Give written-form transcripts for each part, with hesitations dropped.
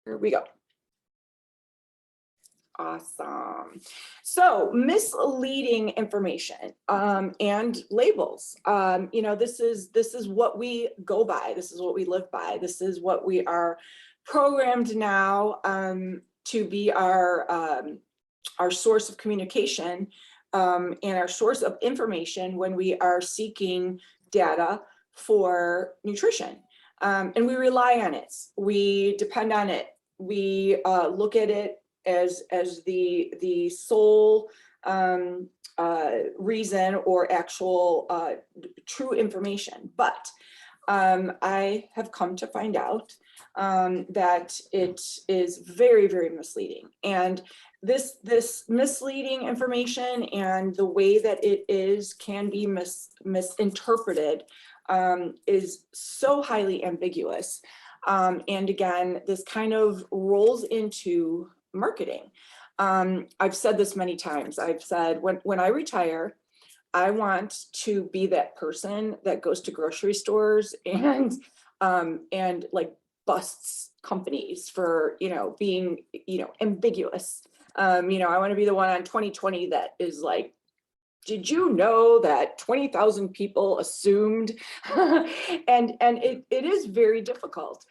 Here we go. Awesome. So misleading information and labels. This is what we go by. This is what we live by. This is what we are programmed now to be our source of communication and our source of information when we are seeking data for nutrition. And we rely on it. We depend on it. We look at it as the sole reason or actual true information. But I have come to find out that it is very, very misleading. And this misleading information and the way that it is can be misinterpreted is so highly ambiguous. And again, this kind of rolls into marketing. I've said this many times. I've said when I retire, I want to be that person that goes to grocery stores and like busts companies for being ambiguous. I want to be the one on 2020 that is like, did you know that 20,000 people assumed? and it is very difficult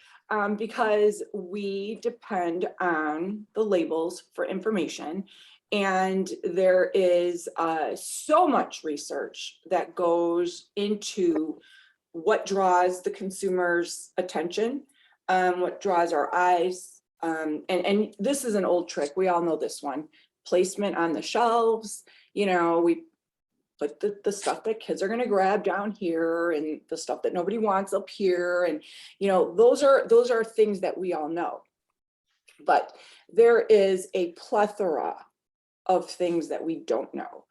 because we depend on the labels for information. And there is so much research that goes into what draws the consumer's attention, what draws our eyes. And this is an old trick. We all know this one. Placement on the shelves. We put the stuff that kids are going to grab down here and the stuff that nobody wants up here. And, those are things that we all know. But there is a plethora of things that we don't know.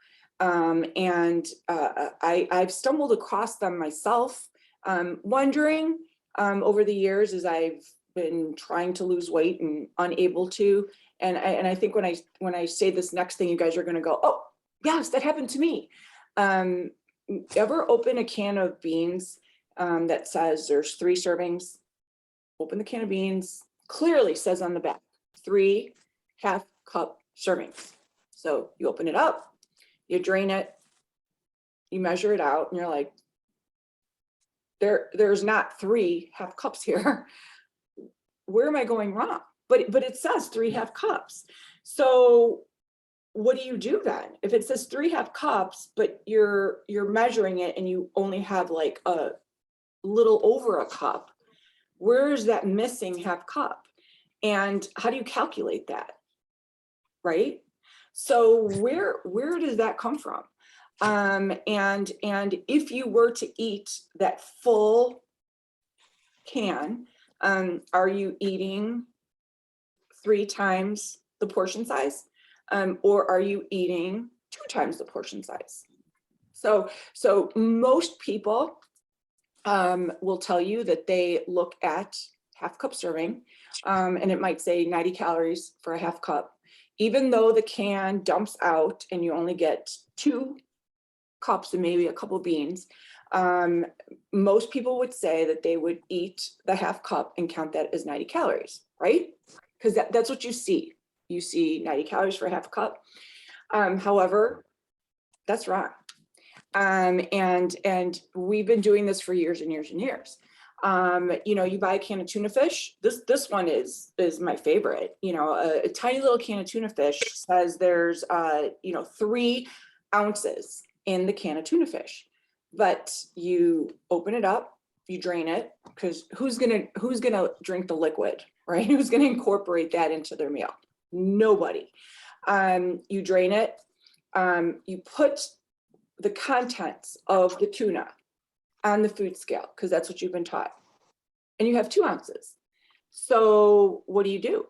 I've stumbled across them myself, wondering over the years as I've been trying to lose weight and unable to. And I think when I say this next thing, you guys are going to go, oh, yes, that happened to me. Ever open a can of beans that says there's 3 servings? Open the can of beans, clearly says on the back, 3 half-cup servings. So you open it up, you drain it, you measure it out, and you're like, there's not 3 half cups here. Where am I going wrong? But it says 3 half cups. So what do you do then? If it says 3 half cups, but you're measuring it and you only have like a little over a cup, where is that missing half cup? And how do you calculate that? Right? So where does that come from? And if you were to eat that full can, are you eating 3 times the portion size? Or are you eating 2 times the portion size? So most people will tell you that they look at half cup serving, and it might say 90 calories for a half cup, even though the can dumps out and you only get 2 cups and maybe a couple beans. Most people would say that they would eat the half cup and count that as 90 calories, right? Because that's what you see. You see 90 calories for a half a cup. However, that's wrong. And we've been doing this for years and years and years. You buy a can of tuna fish. This one is my favorite. A tiny little can of tuna fish says there's 3 ounces in the can of tuna fish. But you open it up, you drain it, because who's gonna drink the liquid, right? Who's gonna incorporate that into their meal? Nobody. You drain it, you put the contents of the tuna on the food scale, because that's what you've been taught, and you have 2 ounces. So what do?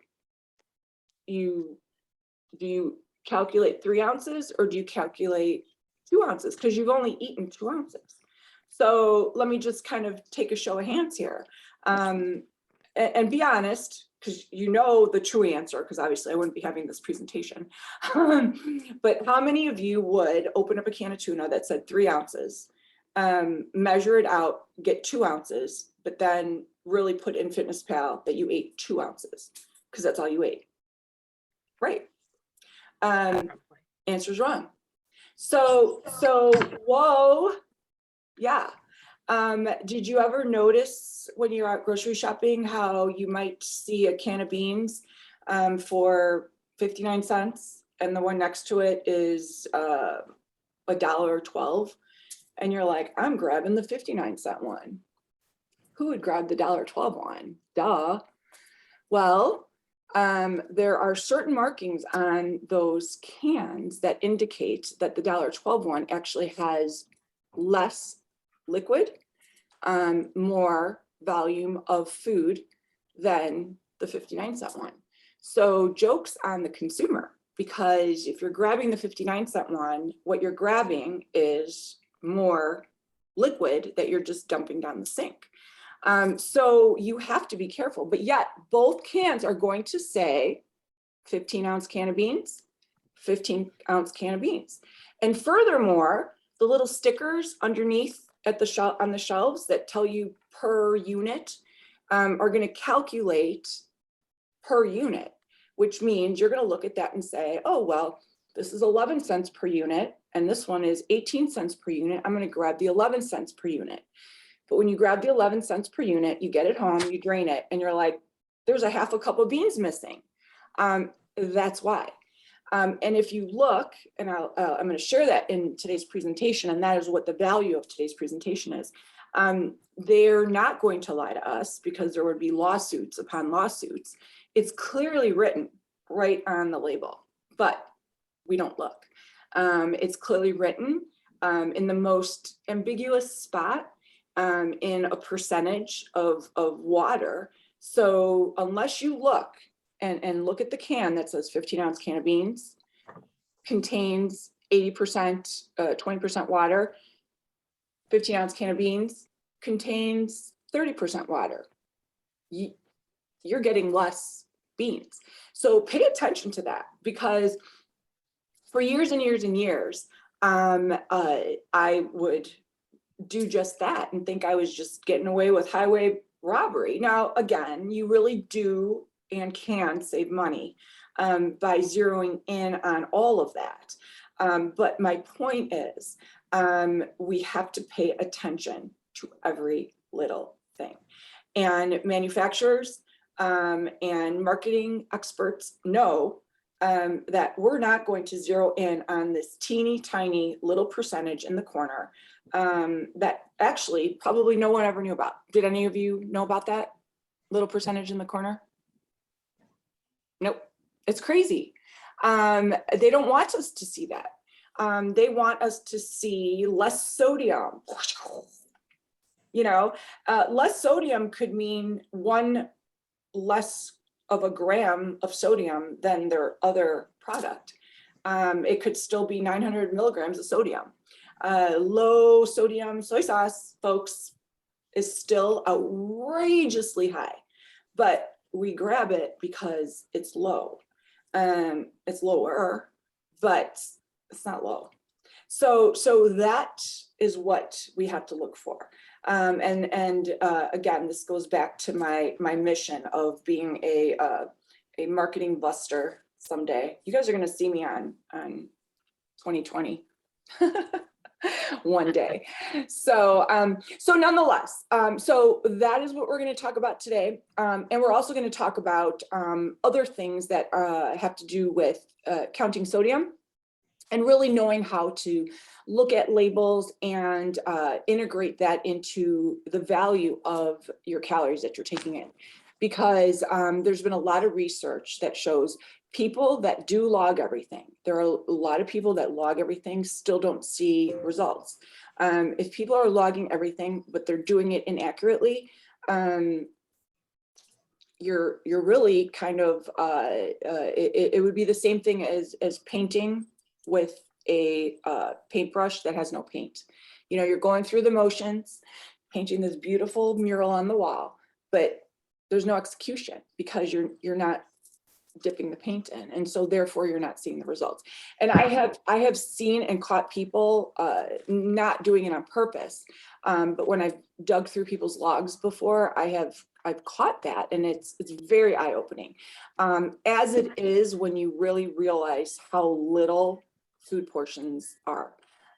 Do you calculate 3 ounces, or do you calculate 2 ounces? Because you've only eaten 2 ounces. So let me just kind of take a show of hands here, and be honest, because the true answer, because obviously I wouldn't be having this presentation. But how many of you would open up a can of tuna that said 3 ounces, measure it out, get 2 ounces, but then really put in Fitness Pal that you ate 2 ounces? because that's all you ate. Right. Answer's wrong. So whoa. Yeah. Did you ever notice when you're out grocery shopping how you might see a can of beans for 59 cents and the one next to it is $1.12, and you're like, I'm grabbing the 59-cent one. Who would grab the $1.12 one? Duh. Well, there are certain markings on those cans that indicate that the $1.12 one actually has less liquid, more volume of food than the 59-cent one. So joke's on the consumer, because if you're grabbing the 59-cent one, what you're grabbing is more liquid that you're just dumping down the sink. So you have to be careful, but yet both cans are going to say 15-ounce can of beans, 15-ounce can of beans. And furthermore, the little stickers underneath at the on the shelves that tell you per unit are going to calculate per unit, which means you're going to look at that and say, oh, well, this is 11 cents per unit, and this one is 18 cents per unit. I'm going to grab the 11 cents per unit. But when you grab the 11 cents per unit, you get it home, you drain it, and you're like, there's a half a cup of beans missing. That's why. And if you look, and I'm going to share that in today's presentation, and that is what the value of today's presentation is. They're not going to lie to us because there would be lawsuits upon lawsuits. It's clearly written right on the label, but we don't look. It's clearly written in the most ambiguous spot in a percentage of water. So unless you look and look at the can that says 15-ounce can of beans, contains 80%, 20% water, 15-ounce can of beans contains 30% water, you're getting less beans. So pay attention to that, because for years and years and years, I would do just that and think I was just getting away with highway robbery. Now, again, you really do and can save money by zeroing in on all of that. But my point is, we have to pay attention to every little thing. And manufacturers and marketing experts know that we're not going to zero in on this teeny tiny little percentage in the corner that actually probably no one ever knew about. Did any of you know about that little percentage in the corner? Nope, it's crazy. They don't want us to see that. They want us to see less sodium. You know, less sodium could mean one less of a gram of sodium than their other product. It could still be 900 milligrams of sodium. Low sodium soy sauce, folks, is still outrageously high, but we grab it because it's low. It's lower, but it's not low. So that is what we have to look for. Again, this goes back to my mission of being a marketing buster someday. You guys are going to see me on 2020 one day. So nonetheless, so that is what we're going to talk about today. And we're also going to talk about other things that have to do with counting sodium and really knowing how to look at labels and integrate that into the value of your calories that you're taking in. Because there's been a lot of research that shows people that do log everything, there are a lot of people that log everything, still don't see results. If people are logging everything, but they're doing it inaccurately, you're really kind of, it would be the same thing as painting with a paintbrush that has no paint. You know, you're going through the motions, painting this beautiful mural on the wall, but there's no execution because you're not dipping the paint in. And so therefore you're not seeing the results. And I have seen and caught people not doing it on purpose. But when I've dug through people's logs before, I've caught that, and it's very eye-opening. As it is when you really realize how little food portions are.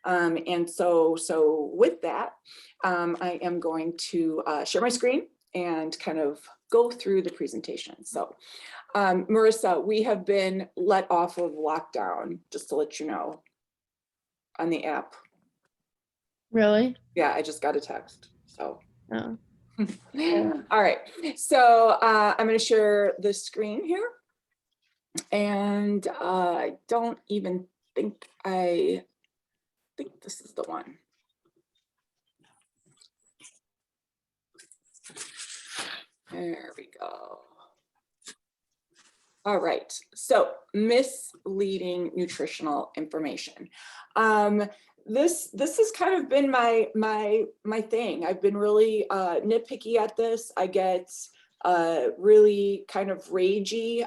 And so with that, I am going to share my screen and kind of go through the presentation. So Marissa, we have been let off of lockdown, just to let you know, on the app. Really? Yeah, I just got a text, so. Oh. All right, so I'm going to share the screen here. And I don't even think I think this is the one. There we go. All right, so misleading nutritional information. This has kind of been my thing. I've been really nitpicky at this. I get really kind of ragey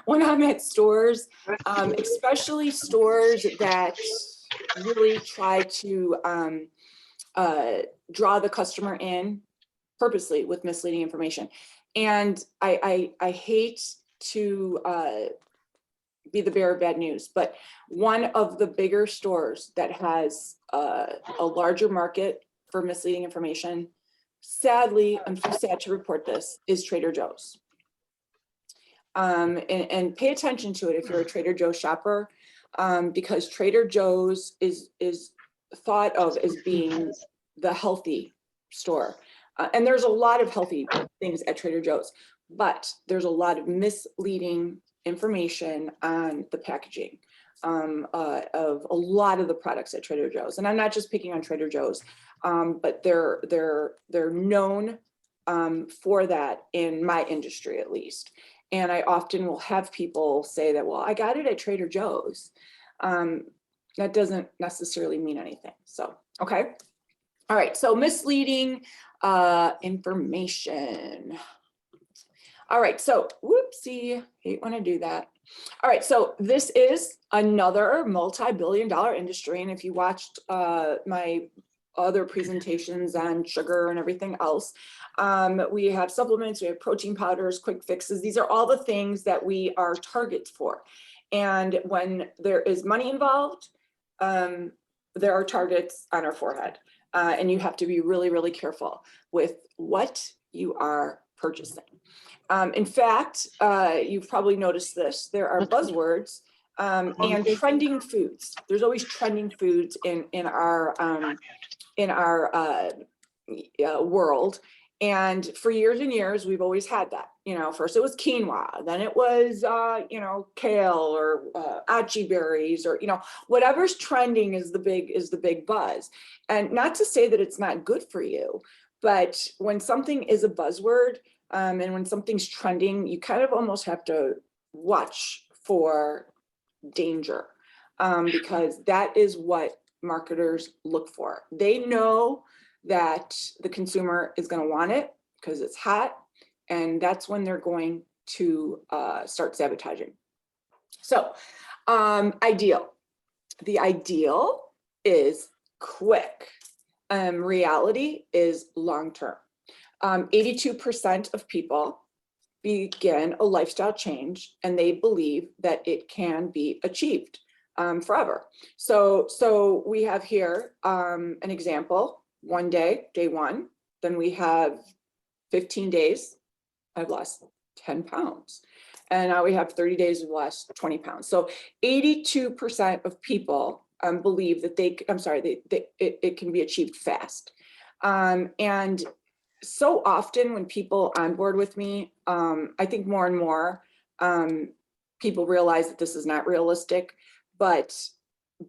when I'm at stores, especially stores that really try to draw the customer in purposely with misleading information. And I hate to be the bearer of bad news, but one of the bigger stores that has a larger market for misleading information, sadly, I'm so sad to report this, is Trader Joe's. And pay attention to it if you're a Trader Joe's shopper, because Trader Joe's is thought of as being the healthy store. And there's a lot of healthy things at Trader Joe's, but there's a lot of misleading information on the packaging of a lot of the products at Trader Joe's. And I'm not just picking on Trader Joe's, but they're known for that in my industry, at least. And I often will have people say that, well, I got it at Trader Joe's. That doesn't necessarily mean anything. So, okay. All right, so misleading information. All right, so whoopsie, hate when I do that. All right, so this is another multi-billion-dollar industry. And if you watched my other presentations on sugar and everything else, we have supplements, we have protein powders, quick fixes. These are all the things that we are targets for. And when there is money involved, there are targets on our forehead. And you have to be really, really careful with what you are purchasing. In fact, you've probably noticed this, there are buzzwords and trending foods. There's always trending foods in our world. And for years and years, we've always had that. You know, first it was quinoa, then it was, kale or achi berries, or, whatever's trending is the big buzz. And not to say that it's not good for you, but when something is a buzzword, and when something's trending, you kind of almost have to watch for danger, because that is what marketers look for. They know that the consumer is going to want it because it's hot, and that's when they're going to start sabotaging. So, ideal. The ideal is quick. Reality is long-term. 82% of people begin a lifestyle change and they believe that it can be achieved forever. So we have here an example, one day, day one, then we have 15 days, I've lost 10 pounds. And now we have 30 days, we've lost 20 pounds. So 82% of people believe that it can be achieved fast. And so often when people onboard with me, I think more and more people realize that this is not realistic, but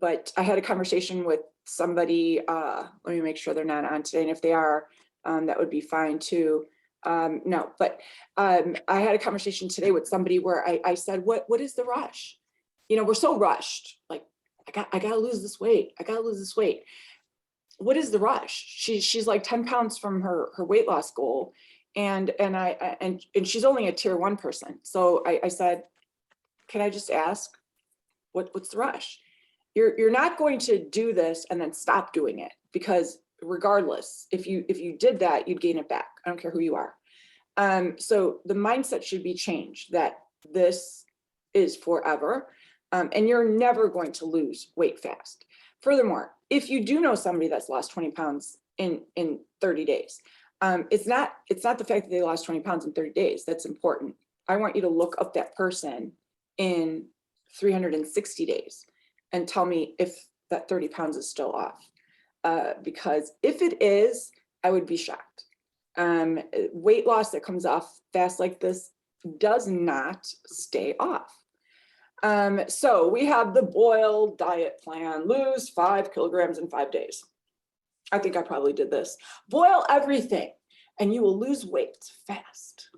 I had a conversation with somebody, let me make sure they're not on today. And if they are, that would be fine too. No, but I had a conversation today with somebody where I said, what is the rush? We're so rushed. Like, I gotta lose this weight. I gotta lose this weight. What is the rush? She's like 10 pounds from her weight loss goal. And she's only a tier 1 person. So I said, can I just ask, what's the rush? You're not going to do this and then stop doing it, because regardless, if you did that, you'd gain it back. I don't care who you are. So the mindset should be changed that this is forever, and you're never going to lose weight fast. Furthermore, if you do know somebody that's lost 20 pounds in 30 days, it's not the fact that they lost 20 pounds in 30 days that's important. I want you to look up that person in 360 days and tell me if that 30 pounds is still off. Because if it is, I would be shocked. Weight loss that comes off fast like this does not stay off. So we have the Boyle diet plan: lose 5 kilograms in 5 days. I think I probably did this. Boil everything and you will lose weight fast.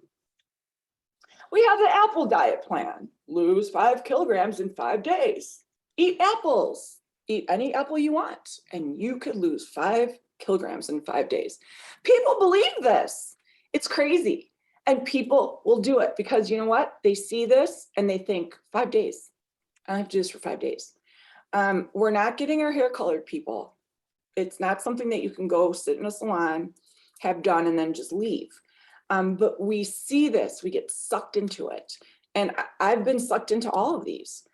We have the apple diet plan: lose 5 kilograms in 5 days. Eat apples. Eat any apple you want, and you could lose 5 kilograms in 5 days. People believe this. It's crazy. And people will do it because you know what? They see this and they think 5 days. I have to do this for 5 days. We're not getting our hair colored, people. It's not something that you can go sit in a salon, have done, and then just leave. But we see this, we get sucked into it. And I've been sucked into all of these.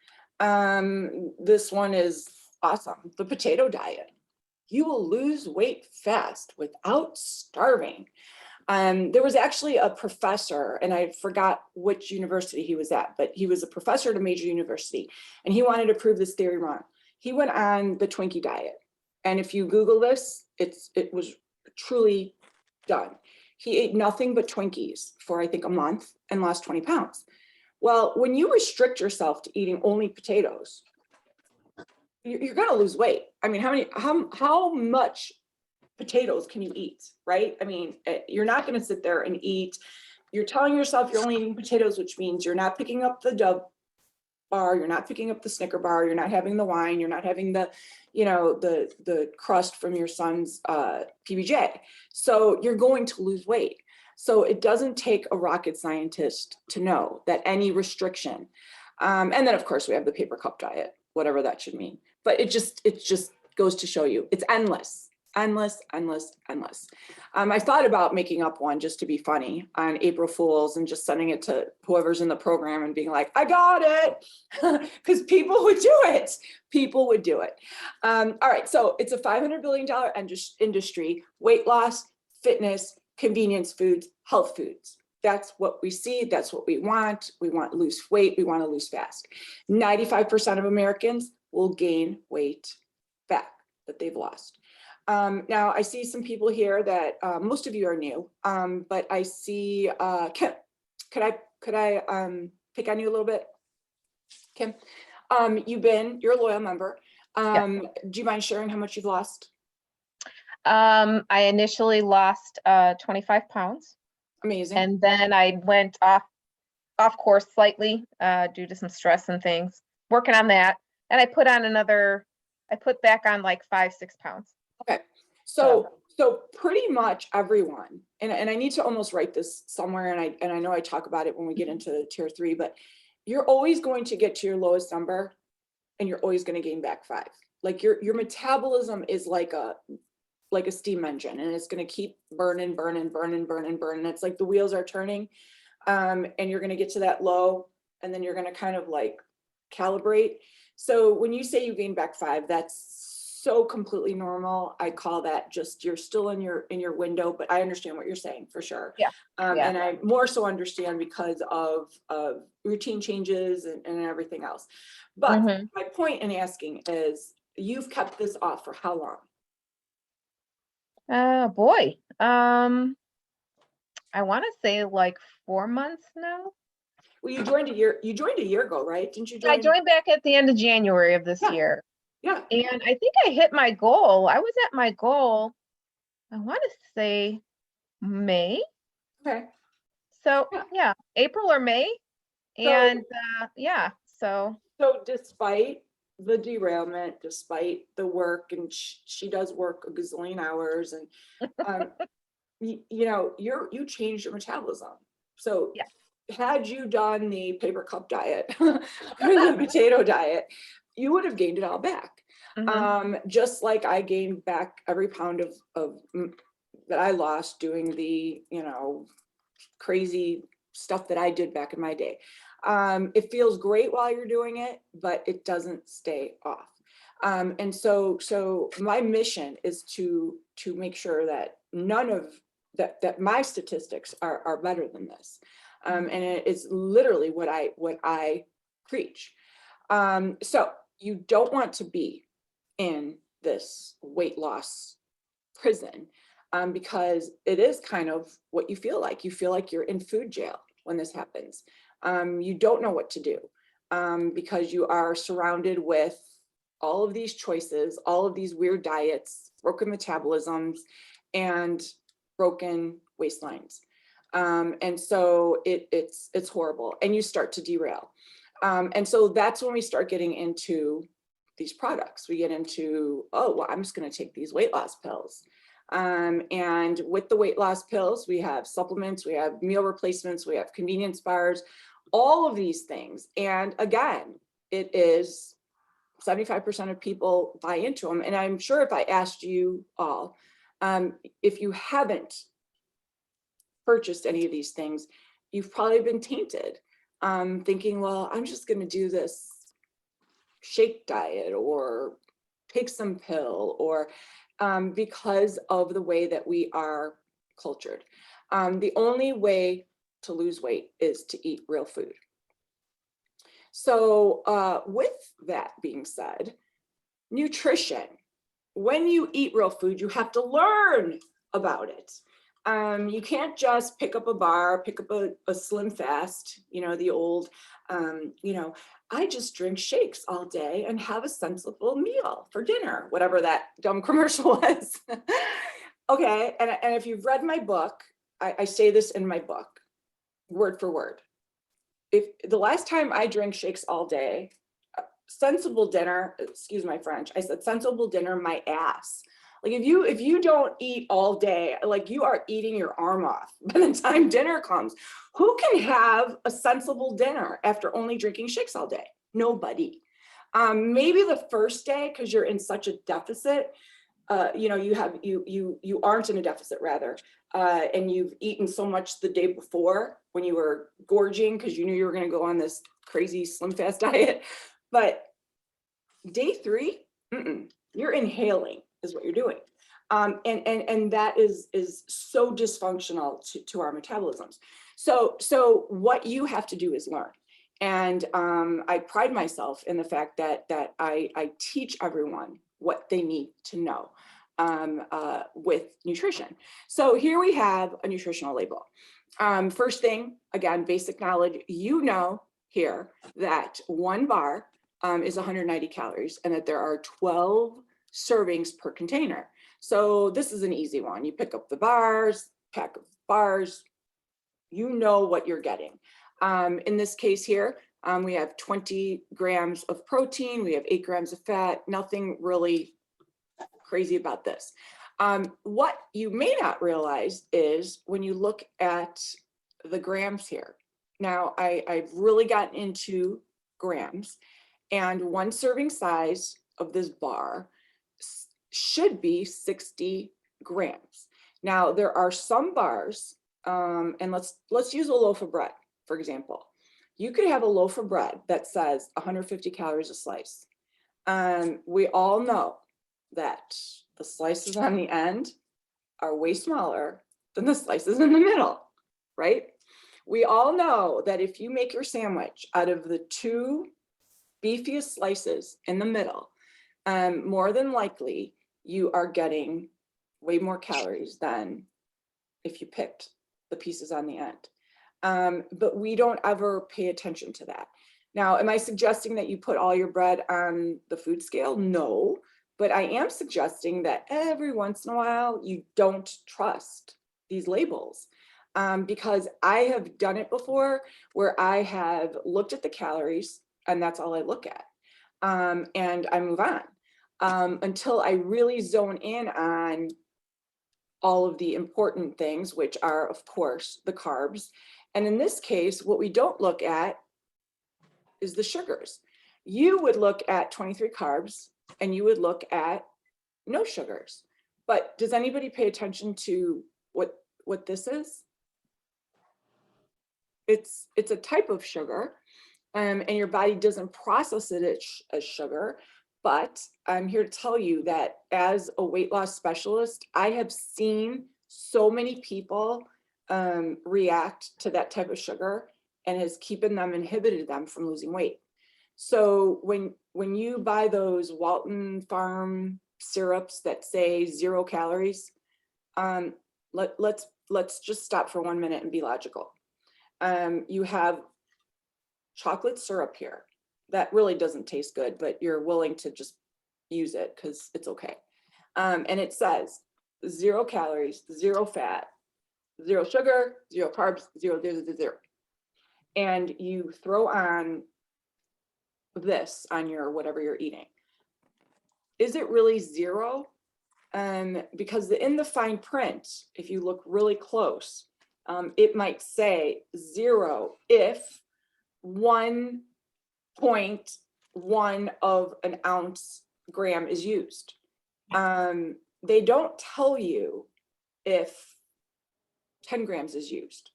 This one is awesome. The potato diet. You will lose weight fast without starving. There was actually a professor, and I forgot which university he was at, but he was a professor at a major university, and he wanted to prove this theory wrong. He went on the Twinkie diet. And if you Google this, it was truly done. He ate nothing but Twinkies for, I think, a month and lost 20 pounds. Well, when you restrict yourself to eating only potatoes, you're going to lose weight. I mean, how much potatoes can you eat, right? I mean, you're not going to sit there and eat. You're telling yourself you're only eating potatoes, which means you're not picking up the Dove bar, you're not picking up the Snicker bar, you're not having the wine, you're not having the, the crust from your son's PBJ. So you're going to lose weight. So it doesn't take a rocket scientist to know that any restriction, and then of course we have the paper cup diet, whatever that should mean. But it just goes to show you it's endless. Endless. I thought about making up one just to be funny on April Fools and just sending it to whoever's in the program and being like, I got it, because people would do it. People would do it. All right, so it's a $500 billion industry: weight loss, fitness, convenience foods, health foods. That's what we see. That's what we want. We want to lose weight. We want to lose fast. 95% of Americans will gain weight back that they've lost. Now I see some people here that most of you are new, but I see Kim. Could I pick on you a little bit, Kim? You're a loyal member. Yeah. Do you mind sharing how much you've lost? I initially lost 25 pounds, Amazing. and then I went off course slightly due to some stress and things. Working on that, and I put back on like 5-6 pounds. Okay, so pretty much everyone, and I need to almost write this somewhere, and I know I talk about it when we get into tier 3, but you're always going to get to your lowest number, and you're always going to gain back 5. Like your metabolism is like a steam engine, and it's going to keep burning. It's like the wheels are turning, and you're going to get to that low, and then you're going to kind of like calibrate. So when you say you gain back 5, that's so completely normal. I call that just, you're still in your window, but I understand what you're saying for sure. Yeah. And I more so understand because of routine changes and everything else. But my point in asking is, you've kept this off for how long? Boy, I want to say like 4 months now. Well, you joined a year ago, right? Didn't you join? I joined back at the end of January of this year. Yeah. And I think I hit my goal. I was at my goal, I want to say May. Okay. So yeah, April or May. And so despite the derailment, despite the work, and she does work a gazillion hours, and you know, you changed your metabolism. So Yeah. had you done the paper cup diet or the potato diet, you would have gained it all back. Mhm. Just like I gained back every pound that I lost doing the, you know, crazy stuff that I did back in my day. It feels great while you're doing it, but it doesn't stay off. And so my mission is to make sure that none of that my statistics are better than this. And it's literally what I preach. So you don't want to be in this weight loss prison, because it is kind of what you feel like. You feel like you're in food jail when this happens. You don't know what to do, because you are surrounded with all of these choices, all of these weird diets, broken metabolisms, and broken waistlines. And so it's horrible, and you start to derail. And so that's when we start getting into these products. We get into, oh, well, I'm just going to take these weight loss pills. And with the weight loss pills, we have supplements, we have meal replacements, we have convenience bars, all of these things. And again, it is 75% of people buy into them. And I'm sure if I asked you all, if you haven't purchased any of these things, you've probably been tainted, thinking, well, I'm just going to do this shake diet or take some pill, or because of the way that we are cultured. The only way to lose weight is to eat real food. So with that being said, nutrition. When you eat real food, you have to learn about it. You can't just pick up a bar, pick up a Slim Fast, you know, the old, you know, I just drink shakes all day and have a sensible meal for dinner, whatever that dumb commercial was. Okay, and if you've read my book, I say this in my book, word for word. If the last time I drank shakes all day, sensible dinner, excuse my French, I said sensible dinner, my ass. Like if you don't eat all day, like you are eating your arm off by the time dinner comes. Who can have a sensible dinner after only drinking shakes all day? Nobody. Maybe the first day, because you're in such a deficit, you know, you aren't in a deficit rather, and you've eaten so much the day before when you were gorging because you knew you were going to go on this crazy Slim Fast diet. But day three, you're inhaling is what you're doing. And that is so dysfunctional to our metabolisms. So what you have to do is learn. And I pride myself in the fact that I teach everyone what they need to know with nutrition. So here we have a nutritional label. First thing, again, basic knowledge, you know here that one bar is 190 calories and that there are 12 servings per container. So this is an easy one. You pick up the bars, pack of bars, you know what you're getting. In this case here, we have 20 grams of protein, we have 8 grams of fat, nothing really crazy about this. What you may not realize is when you look at the grams here. Now, I've really gotten into grams, and one serving size of this bar should be 60 grams. Now, there are some bars, and let's use a loaf of bread, for example. You could have a loaf of bread that says 150 calories a slice. We all know that the slices on the end are way smaller than the slices in the middle, right? We all know that if you make your sandwich out of the 2 beefiest slices in the middle, more than likely you are getting way more calories than if you picked the pieces on the end. But we don't ever pay attention to that. Now, am I suggesting that you put all your bread on the food scale? No, but I am suggesting that every once in a while you don't trust these labels. Because I have done it before where I have looked at the calories and that's all I look at. And I move on until I really zone in on all of the important things, which are, of course, the carbs. And in this case, what we don't look at is the sugars. You would look at 23 carbs and you would look at no sugars. But does anybody pay attention to what this is? It's a type of sugar, and your body doesn't process it as sugar. But I'm here to tell you that as a weight loss specialist, I have seen so many people react to that type of sugar, and has inhibited them from losing weight. So when you buy those Walton Farm syrups that say 0 calories, let's just stop for 1 minute and be logical. You have chocolate syrup here that really doesn't taste good, but you're willing to just use it because it's okay. And it says 0 calories, 0 fat, 0 sugar, 0 carbs, 0. And you throw on this on your whatever you're eating. Is it really 0? Because in the fine print, if you look really close, it might say 0 if 1.1 of an ounce gram is used. They don't tell you if 10 grams is used.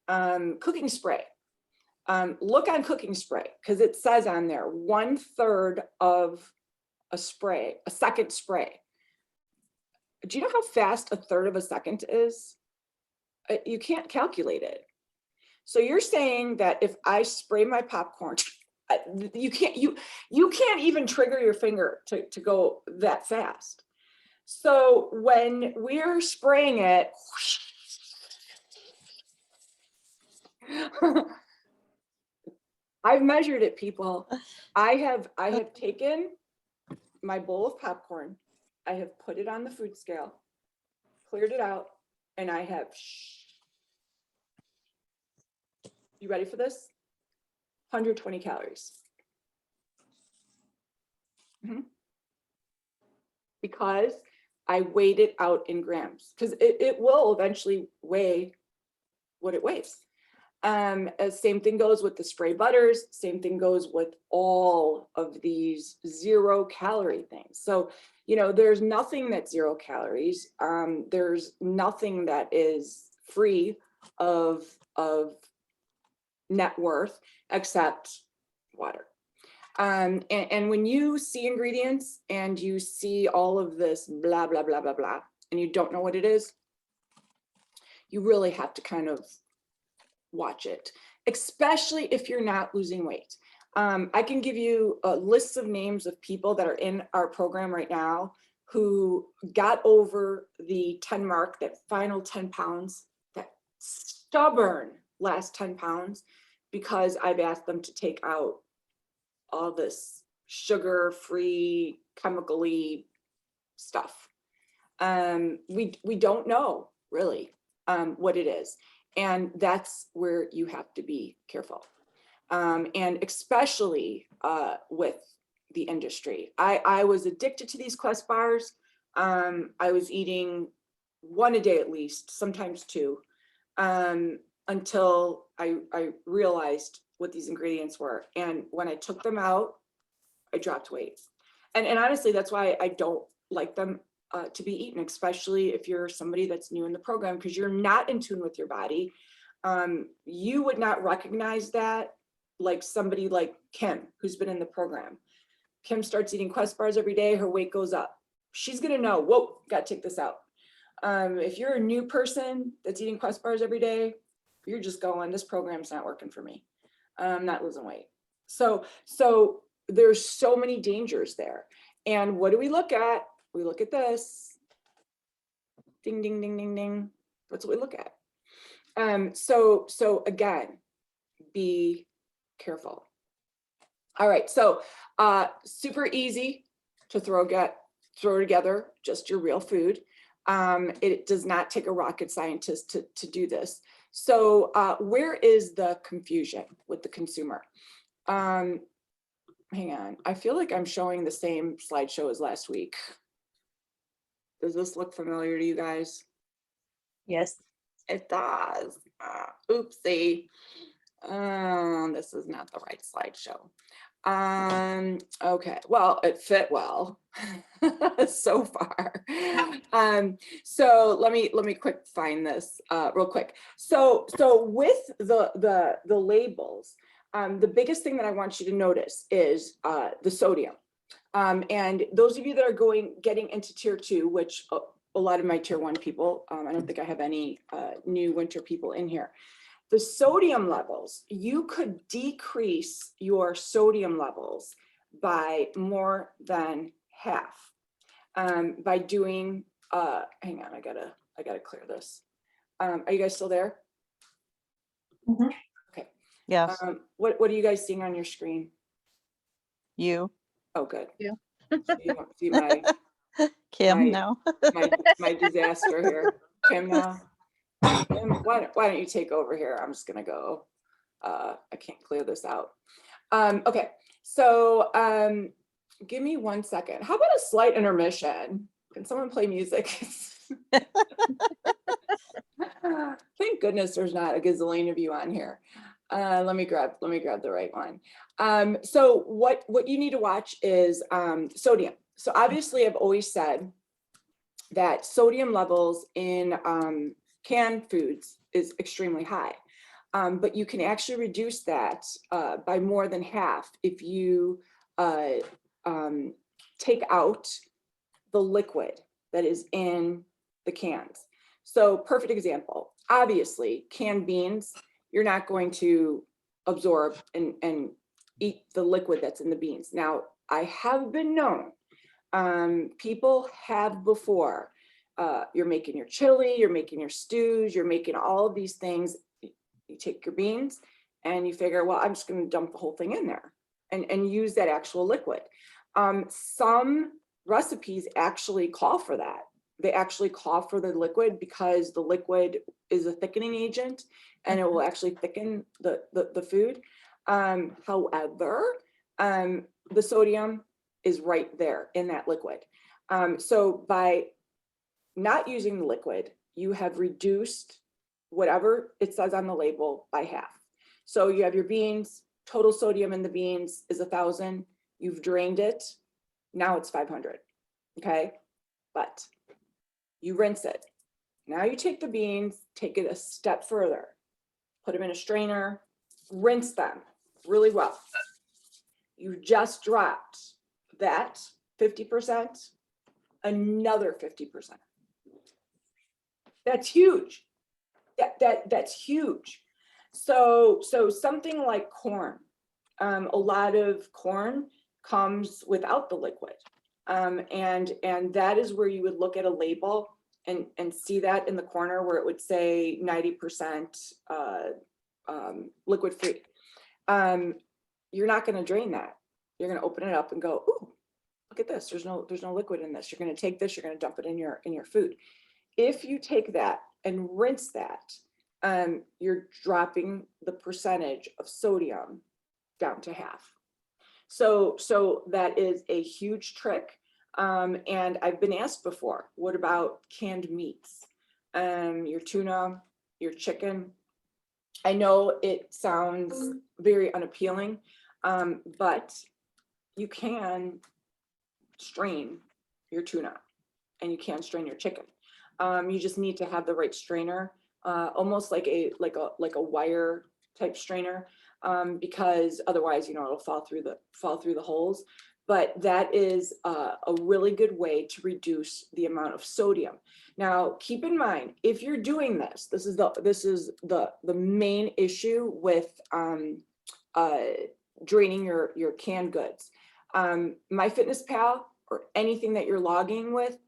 Cooking spray. Look on cooking spray because it says on there 1/3 of a spray, a second spray. Do you know how fast 1/3 of a second is? You can't calculate it. So you're saying that if I spray my popcorn, you can't even trigger your finger to go that fast. So when we're spraying it, I've measured it, people. I have taken my bowl of popcorn, I have put it on the food scale, cleared it out, and I have, you ready for this? 120 calories. Because I weighed it out in grams, because it will eventually weigh what it weighs. Same thing goes with the spray butters. Same thing goes with all of these 0 calorie things. So, there's nothing that's 0 calories. There's nothing that is free of net worth except water. And when you see ingredients and you see all of this blah, blah, blah, blah, blah, and you don't know what it is, you really have to kind of watch it, especially if you're not losing weight. I can give you a list of names of people that are in our program right now who got over the 10 mark, that final 10 pounds, that stubborn last 10 pounds, because I've asked them to take out all this sugar-free, chemically stuff. We don't know really what it is. And that's where you have to be careful. And especially with the industry. I was addicted to these Quest bars. I was eating 1 a day at least, sometimes 2, until I realized what these ingredients were. And when I took them out, I dropped weight. And honestly, that's why I don't like them to be eaten, especially if you're somebody that's new in the program, because you're not in tune with your body. You would not recognize that like somebody like Kim, who's been in the program. Kim starts eating Quest bars every day, her weight goes up. She's gonna know, whoa, gotta take this out. If you're a new person that's eating Quest bars every day, you're just going, this program's not working for me. I'm not losing weight. So there's so many dangers there. And what do we look at? We look at this. Ding, ding, ding, ding, ding. That's what we look at. So again, be careful. All right, so super easy to throw together just your real food. It does not take a rocket scientist to do this. So where is the confusion with the consumer? Hang on, I feel like I'm showing the same slideshow as last week. Does this look familiar to you guys? Yes. It does. Oopsie. This is not the right slideshow. Okay, well, it fit well so far. So let me quick find this real quick. So with the labels, the biggest thing that I want you to notice is the sodium. And those of you that are getting into tier 2, which a lot of my tier 1 people, I don't think I have any new winter people in here. The sodium levels, you could decrease your sodium levels by more than half by doing, hang on, I gotta clear this. Are you guys still there? Mhm. Okay. Yes, What are you guys seeing on your screen? you, Oh, good. You. So you don't see my Kim, my- no. my disaster here. Kim, Kim, why don't you take over here? I'm just gonna go. I can't clear this out. Okay, so give me 1 second. How about a slight intermission? Can someone play music? Thank goodness there's not a gazillion of you on here. Let me grab the right one. So what you need to watch is sodium. So obviously I've always said that sodium levels in canned foods is extremely high. But you can actually reduce that by more than half if you take out the liquid that is in the cans. So perfect example, obviously canned beans, you're not going to absorb and eat the liquid that's in the beans. Now, I have been known, people have before, you're making your chili, you're making your stews, you're making all of these things. You take your beans and you figure, well, I'm just going to dump the whole thing in there and use that actual liquid. Some recipes actually call for that. They actually call for the liquid because the liquid is a thickening agent and it will actually thicken the food. However, the sodium is right there in that liquid. So by not using the liquid, you have reduced whatever it says on the label by half. So you have your beans, total sodium in the beans is 1,000. You've drained it. Now it's 500. Okay. But you rinse it. Now you take the beans, take it a step further, put them in a strainer, rinse them really well. You just dropped that 50%, another 50%. That's huge. That's huge. So something like corn, a lot of corn comes without the liquid. And that is where you would look at a label and see that in the corner where it would say 90% liquid free. You're not going to drain that. You're going to open it up and go, ooh, look at this. There's no liquid in this. You're going to take this, you're going to dump it in your food. If you take that and rinse that, you're dropping the percentage of sodium down to half. So that is a huge trick. And I've been asked before, what about canned meats? Your tuna, your chicken. I know it sounds very unappealing, but you can strain your tuna and you can strain your chicken. You just need to have the right strainer, almost like a wire type strainer, because otherwise, it'll fall through the holes. But that is a really good way to reduce the amount of sodium. Now, keep in mind, if you're doing this, this is the main issue with draining your canned goods. MyFitnessPal or anything that you're logging with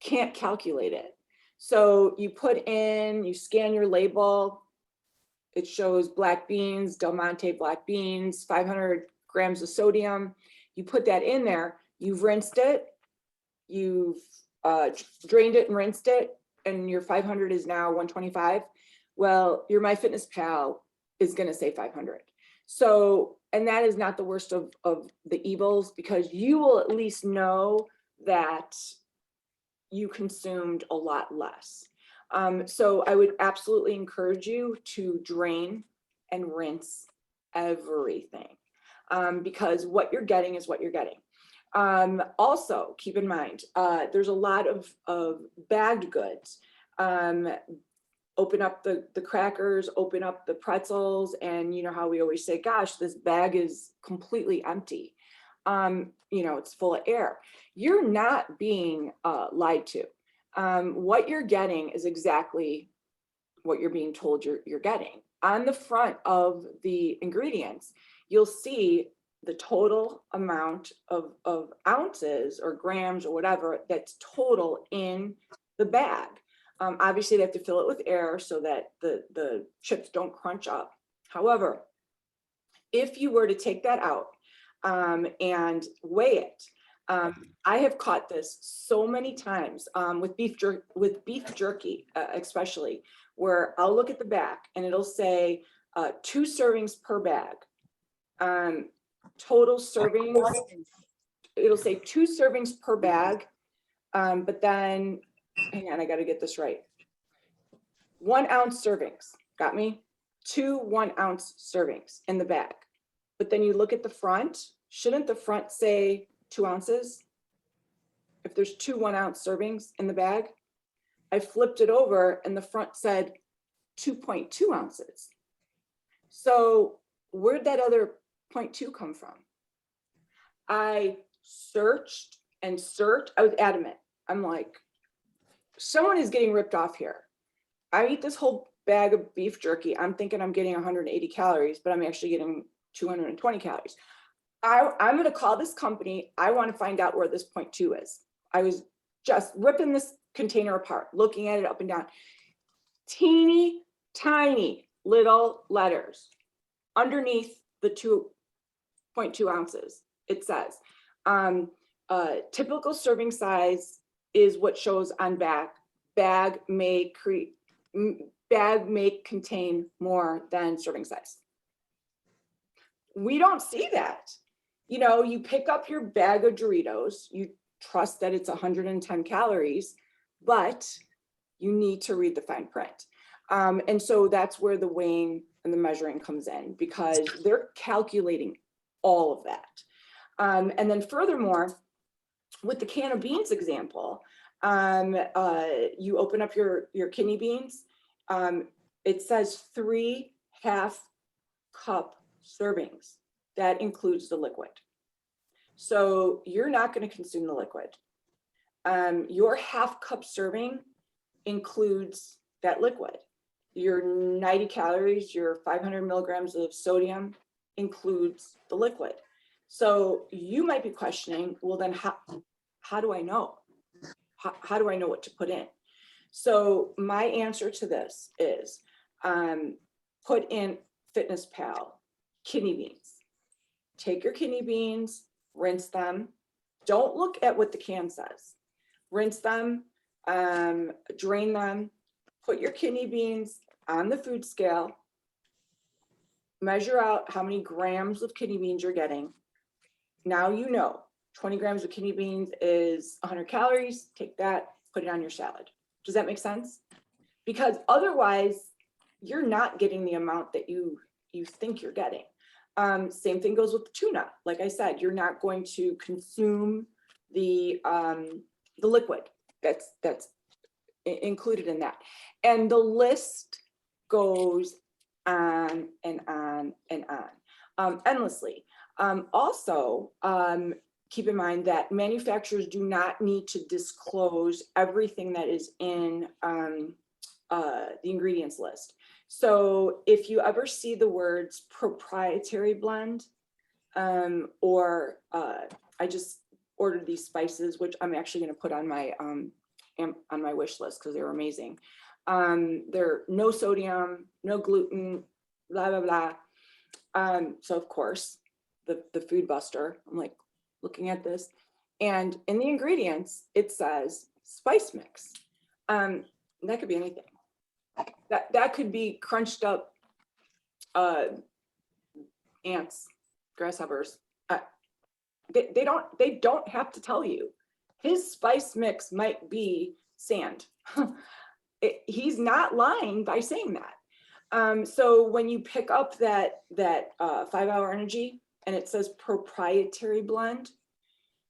can't calculate it. So you scan your label, it shows black beans, Del Monte black beans, 500 grams of sodium. You put that in there, you've rinsed it, you've drained it and rinsed it, and your 500 is now 125. Well, your MyFitnessPal is going to say 500. So, and that is not the worst of the evils, because you will at least know that you consumed a lot less. So I would absolutely encourage you to drain and rinse everything, because what you're getting is what you're getting. Also, keep in mind, there's a lot of bagged goods. Open up the crackers, open up the pretzels, and you know how we always say, gosh, this bag is completely empty. It's full of air. You're not being lied to. What you're getting is exactly what you're being told you're getting. On the front of the ingredients, you'll see the total amount of ounces or grams or whatever that's total in the bag. Obviously, they have to fill it with air so that the chips don't crunch up. However, if you were to take that out and weigh it, I have caught this so many times with beef jerky, especially, where I'll look at the back and it'll say 2 servings per bag. Total servings, it'll say 2 servings per bag, but then, hang on, I got to get this right. 1 ounce servings, got me? 2 1-ounce servings in the bag. But then you look at the front, shouldn't the front say 2 ounces? If there's 2 1-ounce servings in the bag, I flipped it over and the front said 2.2 ounces. So where'd that other 0.2 come from? I searched and searched. I was adamant. I'm like, someone is getting ripped off here. I eat this whole bag of beef jerky. I'm thinking I'm getting 180 calories, but I'm actually getting 220 calories. I'm going to call this company. I want to find out where this 0.2 is. I was just ripping this container apart, looking at it up and down. Teeny tiny little letters underneath the 2.2 ounces. It says, typical serving size is what shows on back. Bag may contain more than serving size. We don't see that. You pick up your bag of Doritos, you trust that it's 110 calories, but you need to read the fine print. And so that's where the weighing and the measuring comes in, because they're calculating all of that. And then furthermore, with the can of beans example, you open up your kidney beans, it says 3 half-cup servings. That includes the liquid. So you're not going to consume the liquid. Your half-cup serving includes that liquid. Your 90 calories, your 500 milligrams of sodium includes the liquid. So you might be questioning, well, then how do I know? How do I know what to put in? So my answer to this is put in Fitness Pal kidney beans. Take your kidney beans, rinse them. Don't look at what the can says. Rinse them, drain them, put your kidney beans on the food scale, measure out how many grams of kidney beans you're getting. Now you know 20 grams of kidney beans is 100 calories. Take that, put it on your salad. Does that make sense? Because otherwise, you're not getting the amount that you think you're getting. Same thing goes with the tuna. Like I said, you're not going to consume the liquid that's included in that. And the list goes on and on and on, endlessly. Also, keep in mind that manufacturers do not need to disclose everything that is in the ingredients list. So if you ever see the words proprietary blend, or I just ordered these spices, which I'm actually going to put on my wish list because they're amazing. They're no sodium, no gluten, blah, blah, blah. So of course, the Food Buster, I'm like looking at this, and in the ingredients, it says spice mix. That could be anything. That could be crunched up ants, grasshoppers. They don't have to tell you. His spice mix might be sand. he's not lying by saying that. So when you pick up that 5-Hour Energy and it says proprietary blend,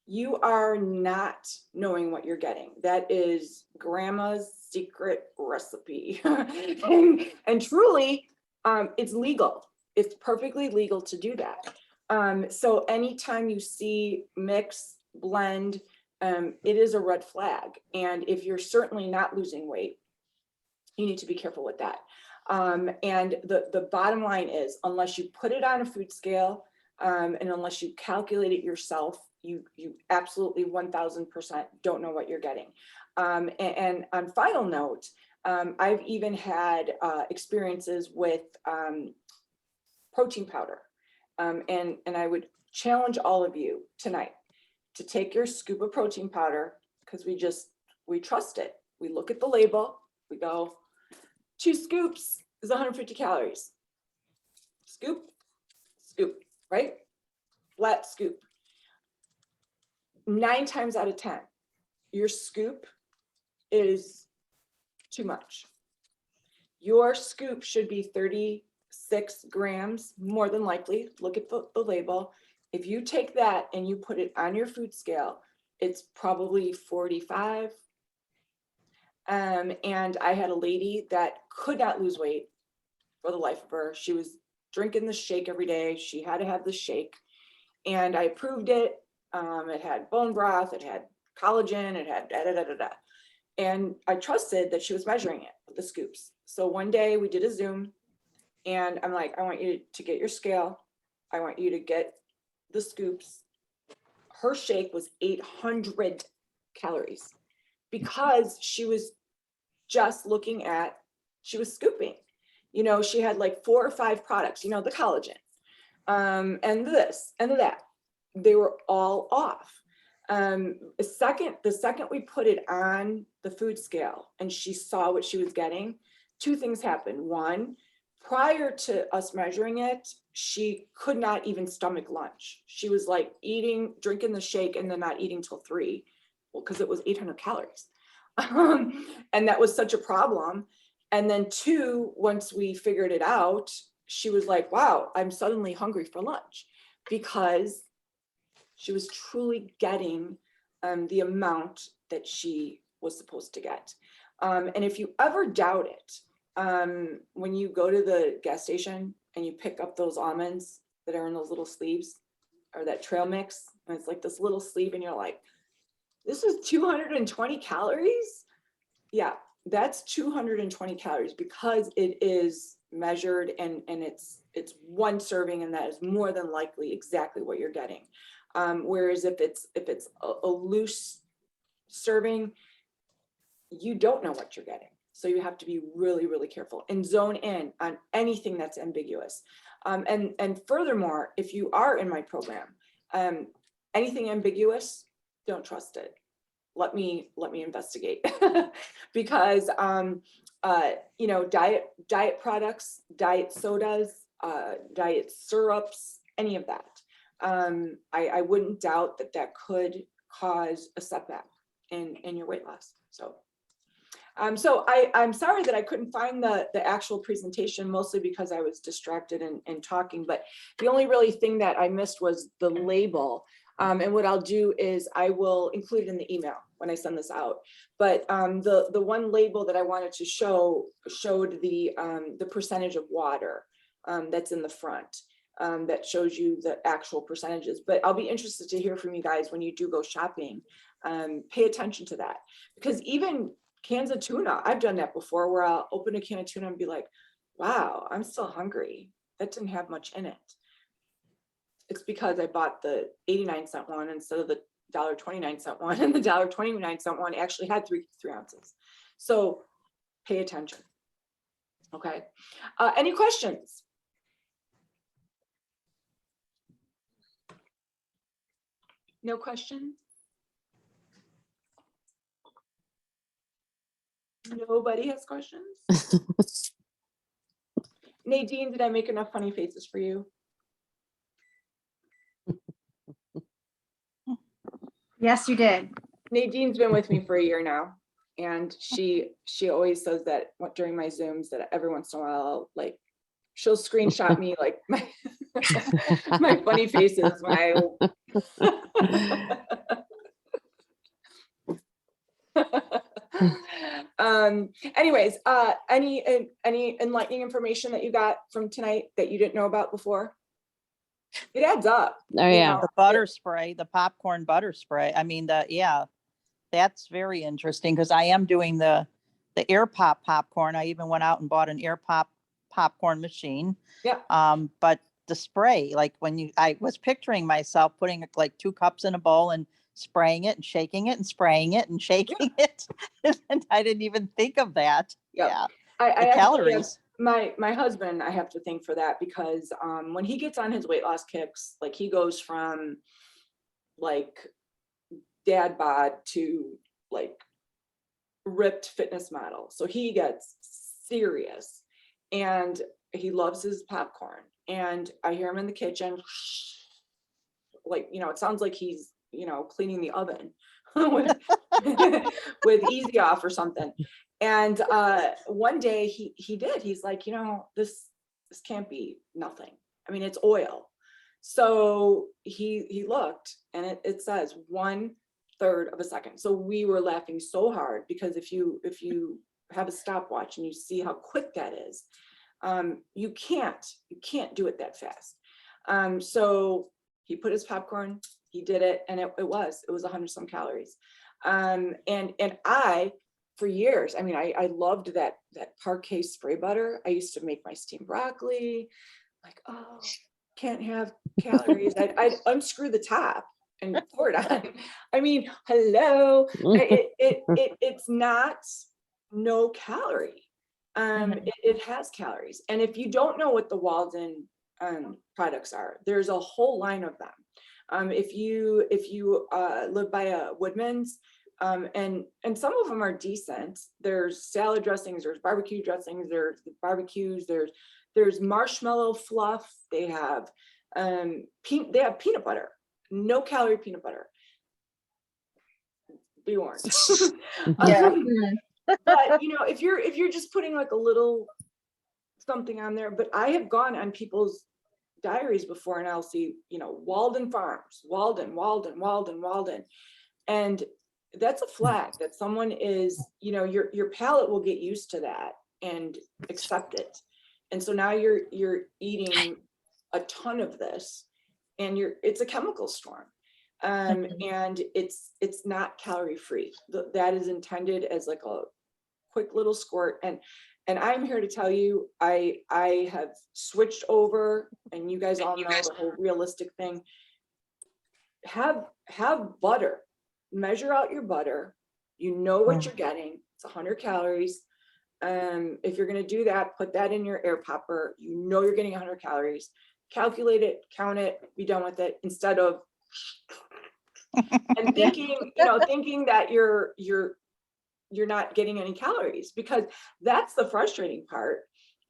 you are not knowing what you're getting. That is grandma's secret recipe. and truly, it's legal. It's perfectly legal to do that. So anytime you see mix, blend, it is a red flag. And if you're certainly not losing weight, you need to be careful with that. And the bottom line is, unless you put it on a food scale, and unless you calculate it yourself, you absolutely 1000% don't know what you're getting. And on final note, I've even had experiences with protein powder. And I would challenge all of you tonight to take your scoop of protein powder, because we trust it. We look at the label, we go, 2 scoops is 150 calories. Scoop, right? Flat scoop. 9 times out of 10, your scoop is too much. Your scoop should be 36 grams, more than likely. Look at the label. If you take that and you put it on your food scale, it's probably 45. And I had a lady that could not lose weight for the life of her. She was drinking the shake every day. She had to have the shake. And I approved it. It had bone broth, it had collagen, it had da-da-da-da-da. And I trusted that she was measuring it with the scoops. So one day we did a Zoom and I'm like, I want you to get your scale. I want you to get the scoops. Her shake was 800 calories because she was just looking at, she was scooping. You know, she had like 4 or 5 products, you know, the collagen, and this and that. They were all off. The second we put it on the food scale and she saw what she was getting, 2 things happened. One, prior to us measuring it, she could not even stomach lunch. She was like drinking the shake and then not eating till 3, well, because it was 800 calories. And that was such a problem. And then 2, once we figured it out, she was like, wow, I'm suddenly hungry for lunch, because she was truly getting the amount that she was supposed to get. And if you ever doubt it, when you go to the gas station and you pick up those almonds that are in those little sleeves, or that trail mix, and it's like this little sleeve, and you're like, this is 220 calories? Yeah, that's 220 calories because it is measured and it's 1 serving, and that is more than likely exactly what you're getting. Whereas if it's a loose serving, you don't know what you're getting. So you have to be really, really careful and zone in on anything that's ambiguous. And furthermore, if you are in my program, anything ambiguous, don't trust it. Let me investigate. Because you know, diet products, diet sodas, diet syrups, any of that. I wouldn't doubt that could cause a setback in your weight loss. So I'm sorry that I couldn't find the actual presentation, mostly because I was distracted and talking, but the only really thing that I missed was the label. And what I'll do is I will include it in the email when I send this out. But the one label that I wanted to showed the percentage of water that's in the front. That shows you the actual percentages. But I'll be interested to hear from you guys when you do go shopping. Pay attention to that, because even cans of tuna, I've done that before, where I'll open a can of tuna and be like, wow, I'm still hungry. That didn't have much in it. It's because I bought the 89-cent one instead of the $1.29 one, and the $1.29 one actually had 3 ounces. So pay attention. Okay. Any questions? No questions? Nobody has questions? Nadine, did I make enough funny faces for you? Yes, you did. Nadine's been with me for a year now. And she always says that during my Zooms that every once in a while, like she'll screenshot me like my my funny faces when anyways, any enlightening information that you got from tonight that you didn't know about before? It adds up. Oh, you yeah. know. The butter spray, the popcorn butter spray. I mean, that's very interesting because I am doing the air pop popcorn. I even went out and bought an air pop popcorn machine. Yeah. But the spray, like I was picturing myself putting like 2 cups in a bowl and spraying it and shaking it and spraying it and shaking it. And I didn't even think of that. Yep. Yeah. I The actually have calories. my husband, I have to thank for that, because when he gets on his weight loss kicks, like he goes from like dad bod to like ripped fitness model. So he gets serious and he loves his popcorn. And I hear him in the kitchen, like, it sounds like he's, cleaning the oven with, with Easy Off or something. And one day he's like, this can't be nothing. I mean, it's oil. So he looked and it says 1/3 of a second. So we were laughing so hard because if you have a stopwatch and you see how quick that is, you can't do it that fast. So he put his popcorn, he did it, and it was 100 some calories. And I, for years, I mean, I loved that parquet spray butter. I used to make my steamed broccoli, like, oh, can't have calories. I'd unscrew the top and pour it on. I mean, hello, it's not no calorie. It has calories. And if you don't know what the Walden products are, there's a whole line of them. If you live by a Woodman's, and some of them are decent. There's salad dressings, there's barbecue dressings, there's barbecues, there's marshmallow fluff. They have peanut butter, no calorie peanut butter. Be warned. Yeah. But if you're just putting like a little something on there, but I have gone on people's diaries before and I'll see, Walden Farms, Walden. And that's a flag that someone is, your palate will get used to that and accept it. And so now you're eating a ton of this and it's a chemical storm. And it's not calorie free. That is intended as like a quick little squirt. And I'm here to tell you, I have switched over, and you guys all know the whole realistic thing. Have butter, measure out your butter. You know what you're getting. It's 100 calories. If you're going to do that, put that in your air popper. You're getting 100 calories. Calculate it, count it, be done with it, instead of and thinking that you're not getting any calories, because that's the frustrating part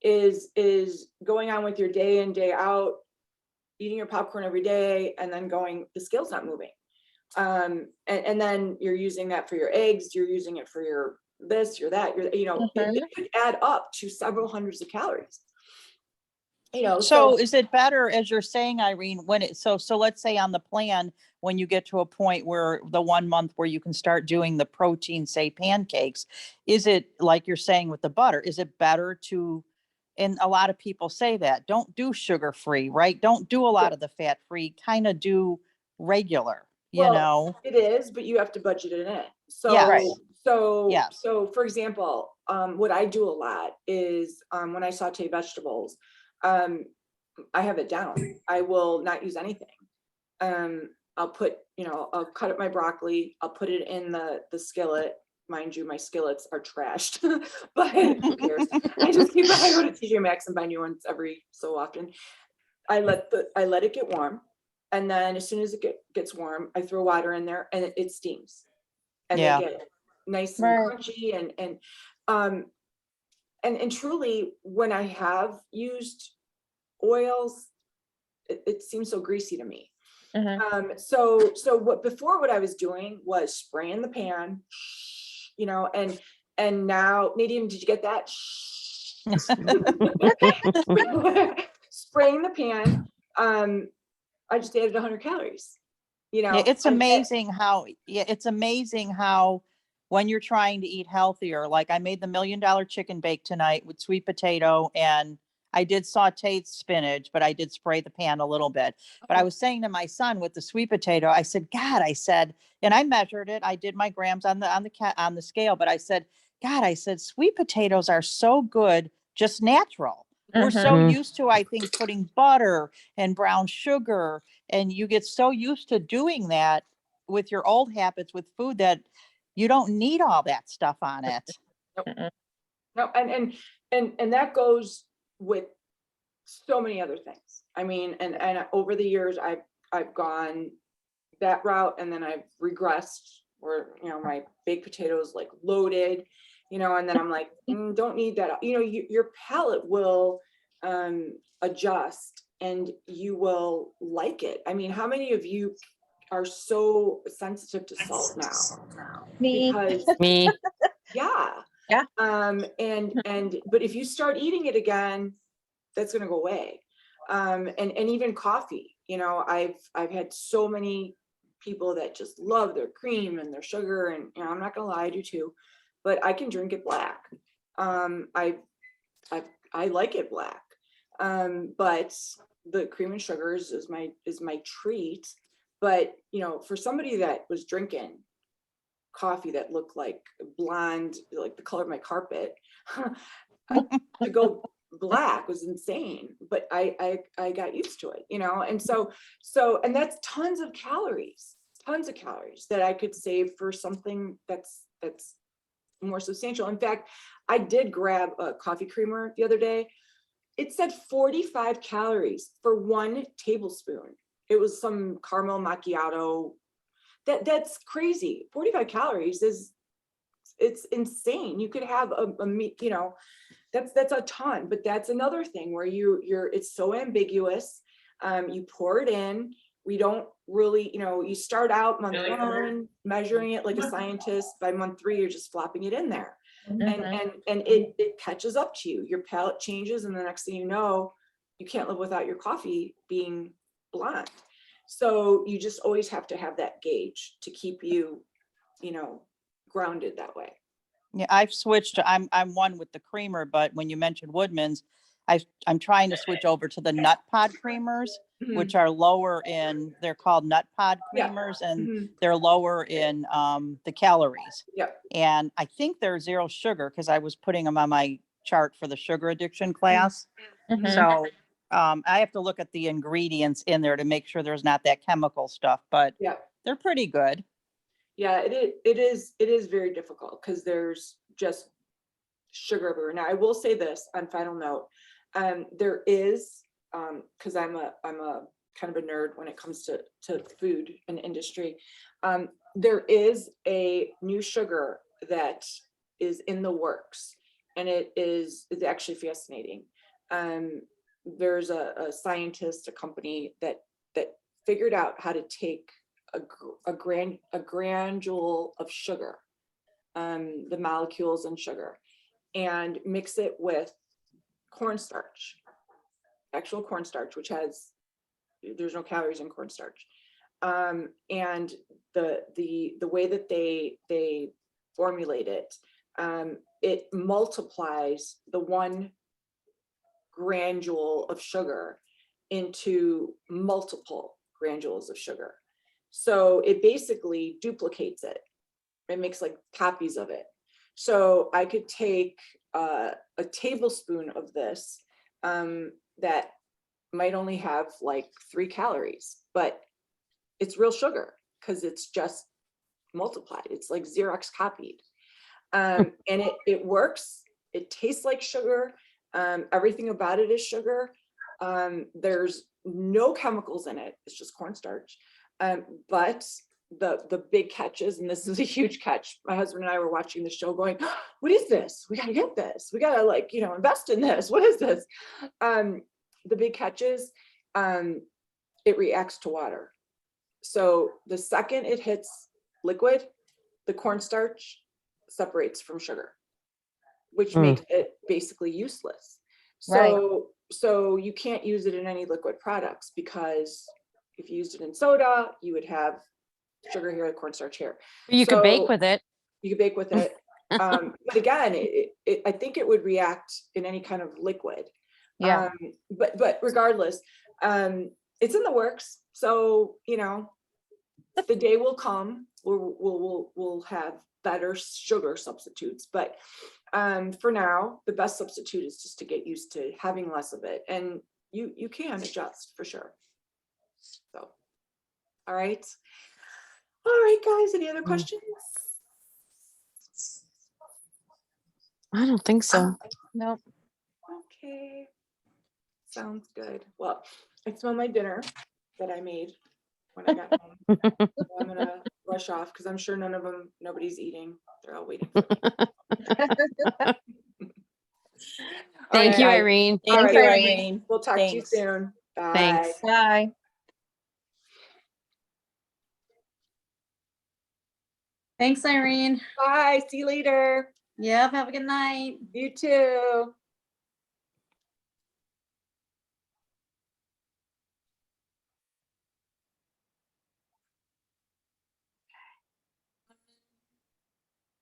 is going on with your day in, day out, eating your popcorn every day, and then the scale's not moving. And then you're using that for your eggs, you're using it for your this, your that, it could add up to several hundreds of calories. So is it better, as you're saying, Irene, so let's say on the plan, when you get to a point where the 1 month where you can start doing the protein, say pancakes, is it like you're saying with the butter, is it better to, and a lot of people say that, don't do sugar-free, right? Don't do a lot of the fat-free, kind of do regular, It is, but you have to budget it in. So, Yes. Right. So for example, what I do a lot is when I saute vegetables, I have it down. I will not use anything. I'll put, I'll cut up my broccoli. I'll put it in the skillet. Mind you, my skillets are trashed, but who cares? I go to TJ Maxx and buy new ones every so often. I let it get warm. And then as soon as it gets warm, I throw water in there and it steams. And they get nice and crunchy and truly, when I have used oils, it seems so greasy to me. So what I was doing was spraying the pan, and now, Nadine, did you get that? Spraying the pan, I just added 100 calories, Yeah, it's and- amazing how, it's amazing how when you're trying to eat healthier, like I made the $1 million chicken bake tonight with sweet potato, and I did sauteed spinach, but I did spray the pan a little bit. But I was saying to my son with the sweet potato, I said, God, I said, and I measured it. I did my grams on the scale, but I said, God, I said, sweet potatoes are so good, just natural. We're so Mhm. used to, I think, putting butter and brown sugar, and you get so used to doing that with your old habits with food that you don't need all that stuff on it. No, and that goes with so many other things. I mean, and over the years, I've gone that route, and then I've regressed where, my baked potatoes like loaded, and then I'm like, don't need that. Your palate will adjust, and you will like it. I mean, how many of you are so sensitive to salt now? Me. Because Me. yeah. Yeah. But if you start eating it again, that's gonna go away. And even coffee, I've had so many people that just love their cream and their sugar, and I'm not gonna lie, I do too, but I can drink it black. I like it black. But the cream and sugars is my treat. But for somebody that was drinking coffee that looked like blonde, like the color of my carpet, to go black was insane. But I got used to it, and so and that's tons of calories that I could save for something that's more substantial. In fact, I did grab a coffee creamer the other day. It said 45 calories for 1 tablespoon. It was some caramel macchiato. That's crazy. 45 calories it's insane. You could have a meat, that's a ton. But that's another thing where it's so ambiguous. You pour it in. We don't really, you start out month 1 measuring it like a scientist. By month 3, you're just flopping it in there. And it catches up to you. Your palate changes, and the next thing you know, you can't live without your coffee being blonde. So you just always have to have that gauge to keep you, grounded that way. Yeah, I've switched to, I'm one with the creamer, but when you mentioned Woodman's, I'm trying to switch over to the nut pod creamers, Mhm. which are lower in, they're called nut pod Yeah. creamers, and Mhm. they're lower in the calories. Yep. And I think they're 0 sugar because I was putting them on my chart for the sugar addiction class. Mhm. So I have to look at the ingredients in there to make sure there's not that chemical stuff, but Yeah. they're pretty good. Yeah, it is very difficult because there's just sugar everywhere. Now, I will say this on final note. There is, because I'm a kind of a nerd when it comes to food and industry. There is a new sugar that is in the works, and it's actually fascinating. There's a scientist, a company that figured out how to take a granule of sugar, the molecules in sugar, and mix it with cornstarch, actual cornstarch, which there's no calories in cornstarch. And the way that they formulate it, it multiplies the 1 granule of sugar into multiple granules of sugar. So it basically duplicates it. It makes like copies of it. So I could take a tablespoon of this that might only have like 3 calories, but it's real sugar because it's just multiplied. It's like Xerox copied. And it works. It tastes like sugar. Everything about it is sugar. There's no chemicals in it. It's just cornstarch. But the big catch is, and this is a huge catch, my husband and I were watching the show going, what is this? We got to get this. We got to invest in this. What is this? The big catch is it reacts to water. So the second it hits liquid, the cornstarch separates from sugar, which Mm. makes it basically useless. So you can't use it in any liquid products, because if you used it in soda, you would have sugar here, cornstarch here. You could bake So with it. You could bake with it. But again, I think it would react in any kind of liquid. Yeah. But regardless, it's in the works. So, you know, the day will come where we'll have better sugar substitutes. But for now, the best substitute is just to get used to having less of it. And you can adjust for sure. So, all right. All right, guys, any other questions? I don't think so. Nope. Okay. Sounds good. Well, I smell my dinner that I made when I got home. So I'm gonna rush off because I'm sure nobody's eating. They're all waiting for me. All Thank right, you, guys. Irene. All Thank right, you, Irene. Irene. We'll talk to you Thanks. soon. Bye. Thanks. Bye. Thanks, Irene. Bye. See you later. Yep, have a good night. You too.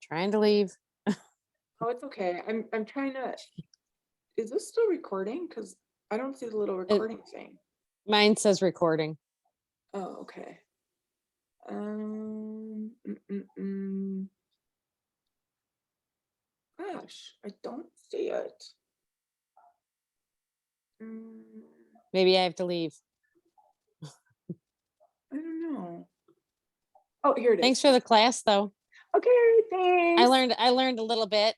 Trying to leave. Oh, it's okay. I'm trying to. Is this still recording? Because I don't see the little recording thing. Mine says recording. Oh, okay. Mm, mm, mm. Gosh, I don't see it. Maybe I have to leave. I don't know. Oh, here it is. Thanks for the class, though. Okay, thanks. I learned a little bit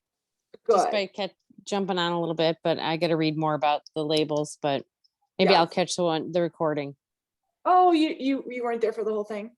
just by Good. jumping on a little bit, but I got to read more about the labels. But maybe I'll Yes. catch the recording. Oh, you weren't there for the whole thing?